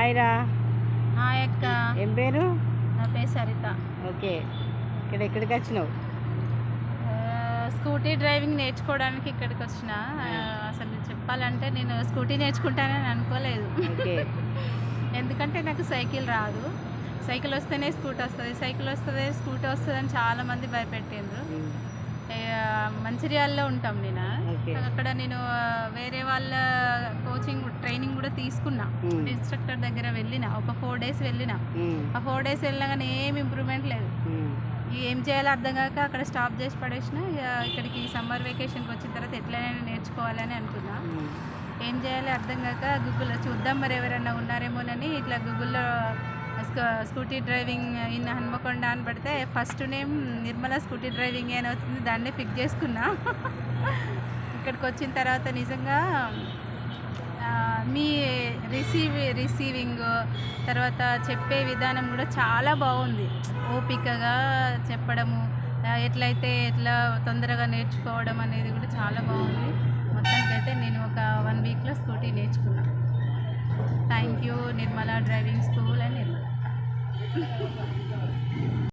Hi రా. Hi అక్క. ఏం పేరు? నా పేరు సరిత. ఓకే. ఎక్కడికి వచ్చినావు? స్కూటీ డ్రైవింగ్ నేర్చుకోవడానికి ఇక్కడికి వచ్చిన. అసలు చెప్పాలంటే నేను స్కూటీ నేర్చుకుంటానని అనుకోలేదు. ఎందుకంటే నాకు సైకిల్ రాదు. సైకిల్ వస్తేనే స్కూటీ వస్తుంది, సైకిల్ వస్తుంది స్కూటీ వస్తుంది అని చాలామంది భయపెట్టిండ్రు. మంచిర్యాలలో ఉంటాం నేను. అక్కడ నేను వేరే వాళ్ళ కోచింగ్ ట్రైనింగ్ కూడా తీసుకున్నా. ఇన్స్ట్రక్టర్ దగ్గర వెళ్ళిన, ఒక 4 days వెళ్ళిన. ఆ 4 days వెళ్ళినా కానీ ఏం ఇంప్రూవ్మెంట్ లేదు. ఏం చేయాలో అర్థం కాక అక్కడ స్టాప్ చేసి పడేసిన. ఇక్కడికి సమ్మర్ వెకేషన్కి వచ్చిన తర్వాత ఎట్లయినా నేర్చుకోవాలని అనుకున్నా. ఏం చేయాలో అర్థం కాక గూగుల్లో చూద్దాం మరి ఎవరైనా ఉన్నారేమోనని ఇట్లా గూగుల్లో స్కూటీ డ్రైవింగ్ ఇన్ హన్మకొండ అని పడితే first name Nirmala scooty driving అని వచ్చింది. దాన్నే పిక్ చేసుకున్నా. ఇక్కడికి వచ్చిన తర్వాత నిజంగా మీ రిసీవింగ్ తర్వాత చెప్పే విధానం కూడా చాలా బాగుంది. ఓపికగా చెప్పడము, ఎట్లా తొందరగా నేర్చుకోవడం అనేది కూడా చాలా బాగుంది. మొత్తానికైతే నేను ఒక 1 weekలో స్కూటీ నేర్చుకున్నా. Thank you Nirmala driving school and Nirmala.